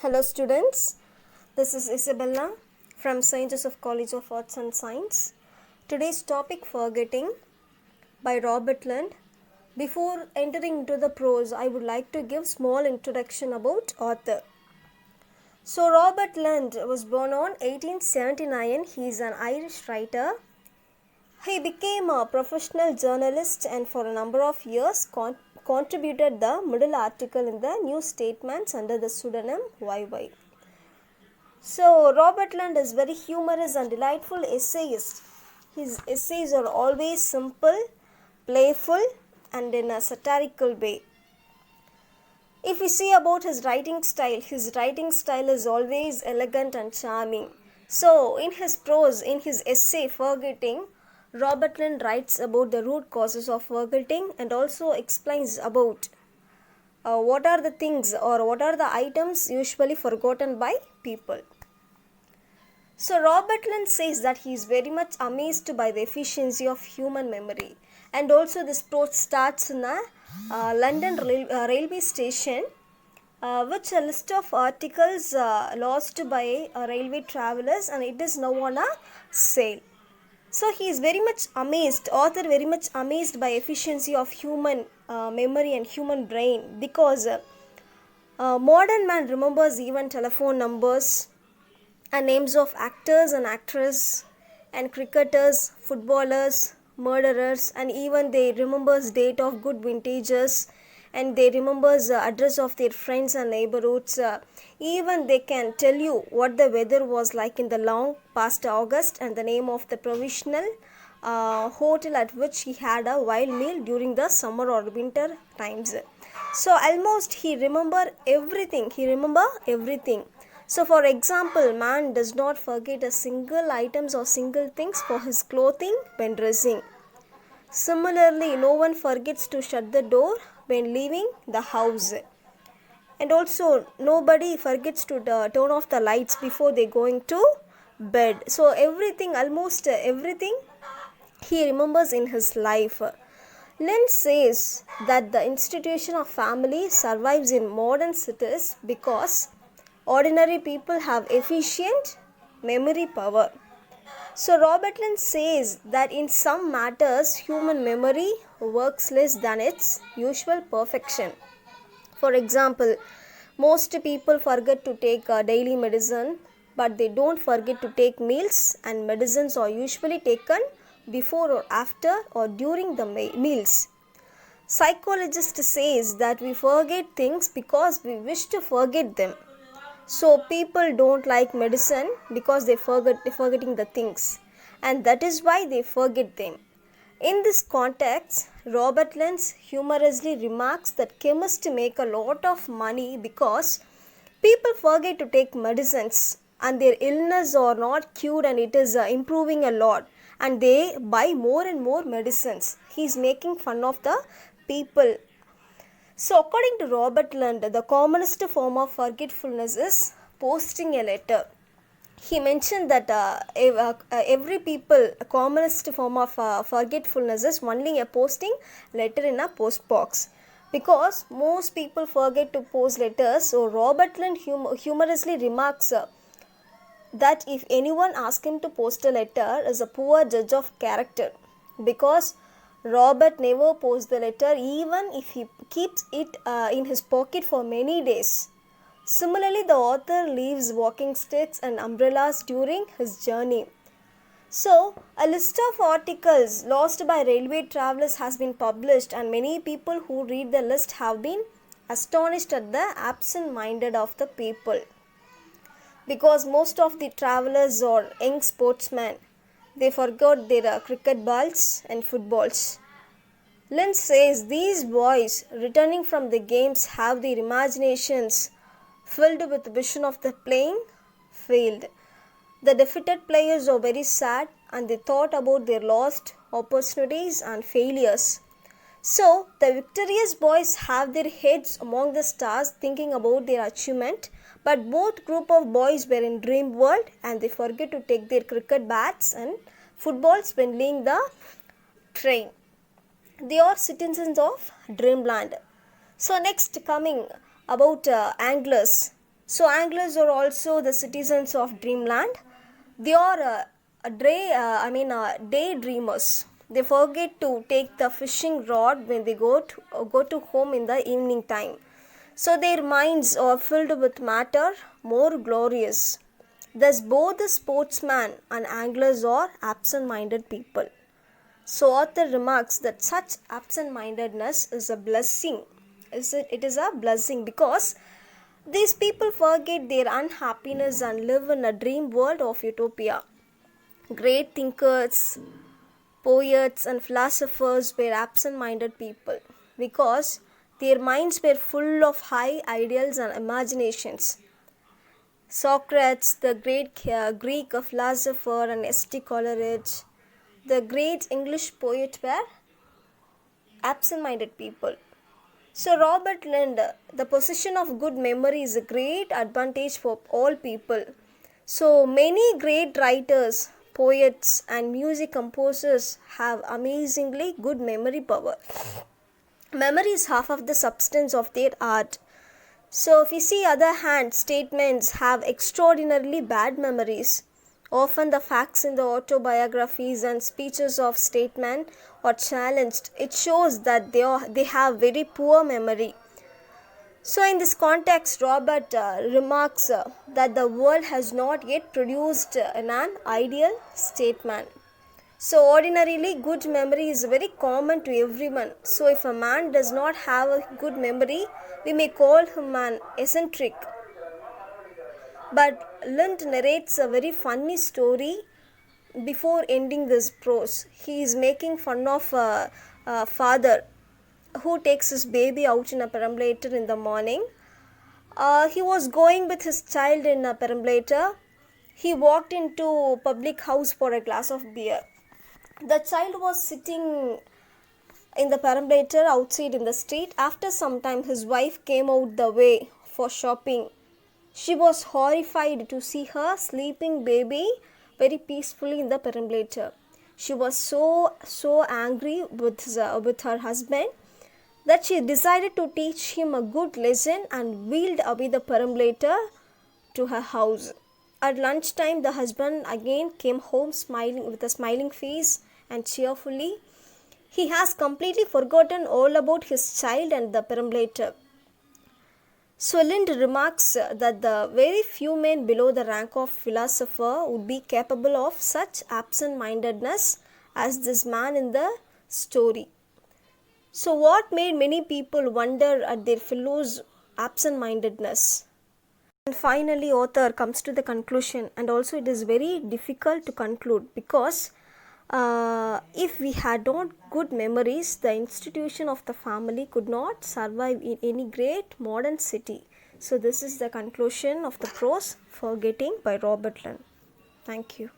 Hello students, this is Isabella from St. Joseph College of Arts and Science. Today's topic Forgetting by Robert Lynd. Before entering into the prose, I would like to give small introduction about author. So Robert Lynd was born on 1879. He is an Irish writer. He became a professional journalist and for a number of years contributed the middle article in the New Statements under the pseudonym YY. So Robert Lynd is very humorous and delightful essayist. His essays are always simple, playful and in a satirical way. If we see about his writing style is always elegant and charming. So in his prose, in his essay Forgetting, Robert Lynd writes about the root causes of forgetting and also explains about what are the things or what are the items usually forgotten by people. So Robert Lynd says that he is very much amazed by the efficiency of human memory, and also this prose starts in a London railway station, which a list of articles lost by railway travelers, and it is now on a sale. So he is very much amazed, author very much amazed by efficiency of human memory and human brain, because modern man remembers even telephone numbers and names of actors and actresses and cricketers, footballers, murderers, and even they remembers date of good vintages, and they remembers the address of their friends and neighborhoods. Even they can tell you what the weather was like in the long past August and the name of the provisional hotel at which he had a wild meal during the summer or winter times. So almost he remember everything. So for example, man does not forget a single items or single things for his clothing when dressing. Similarly, no one forgets to shut the door when leaving the house. And also nobody forgets to turn off the lights before they going to bed. So everything, almost everything he remembers in his life. Lynd says that the institution of family survives in modern cities because ordinary people have efficient memory power. So Robert Lynd says that in some matters human memory works less than its usual perfection. For example, most people forget to take daily medicine, but they don't forget to take meals, and medicines are usually taken before or after or during the meals. Psychologist says that we forget things because we wish to forget them. So people don't like medicine because they're forgetting the things, and that is why they forget them. In this context, Robert Lynd humorously remarks that chemists make a lot of money because people forget to take medicines and their illness are not cured and it is improving a lot, and they buy more and more medicines. He is making fun of the people. So according to Robert Lynd, the commonest form of forgetfulness is posting a letter. He mentioned that every people, commonest form of forgetfulness is only a posting letter in a post box, because most people forget to post letters. So Robert Lynd humorously remarks that if anyone asks him to post a letter is a poor judge of character, because Robert never posts the letter even if he keeps it in his pocket for many days. Similarly, the author leaves walking sticks and umbrellas during his journey. So, a list of articles lost by railway travelers has been published, and many people who read the list have been astonished at the absent-minded of the people, because most of the travelers are young sportsmen. They forgot their cricket balls and footballs. Lynd says these boys returning from the games have their imaginations filled with the vision of the playing field. The defeated players are very sad and they thought about their lost opportunities and failures. So the victorious boys have their heads among the stars thinking about their achievement, but both group of boys were in dream world and they forget to take their cricket bats and footballs when leaving the train. They are citizens of dreamland. So next coming about anglers. So anglers are also the citizens of dreamland. They are daydreamers. They forget to take the fishing rod when they go to home in the evening time. So their minds are filled with matter more glorious. Thus both the sportsman and anglers are absent-minded people. So author remarks that such absent-mindedness is a blessing. It is a blessing because these people forget their unhappiness and live in a dream world of utopia. Great thinkers, poets and philosophers were absent-minded people because their minds were full of high ideals and imaginations. Socrates, the great Greek philosopher, and S.T. Coleridge, the great English poet, were absent-minded people. So Robert Lynd, the possession of good memory is a great advantage for all people. So many great writers, poets and music composers have amazingly good memory power. Memory is half of the substance of their art. So if you see other hand, statements have extraordinarily bad memories. Often the facts in the autobiographies and speeches of statesmen are challenged. It shows that they have very poor memory. So in this context, Robert remarks that the world has not yet produced an ideal statesman. So ordinarily good memory is very common to everyone. So if a man does not have a good memory, we may call him an eccentric. But Lynd narrates a very funny story before ending this prose. He is making fun of a father who takes his baby out in a perambulator in the morning. He was going with his child in a perambulator. He walked into a public house for a glass of beer. The child was sitting in the perambulator outside in the street. After some time, his wife came out the way for shopping. She was horrified to see her sleeping baby very peacefully in the perambulator. She was so angry with her husband that she decided to teach him a good lesson and wheeled away the perambulator to her house. At lunchtime, the husband again came home smiling with a smiling face and cheerfully. He has completely forgotten all about his child and the perambulator. So Lynd remarks that the very few men below the rank of philosopher would be capable of such absent-mindedness as this man in the story. So what made many people wonder at their fellows' absent-mindedness? And finally, author comes to the conclusion, and also it is very difficult to conclude because if we had not good memories, the institution of the family could not survive in any great modern city. So this is the conclusion of the prose Forgetting by Robert Lynd. Thank you.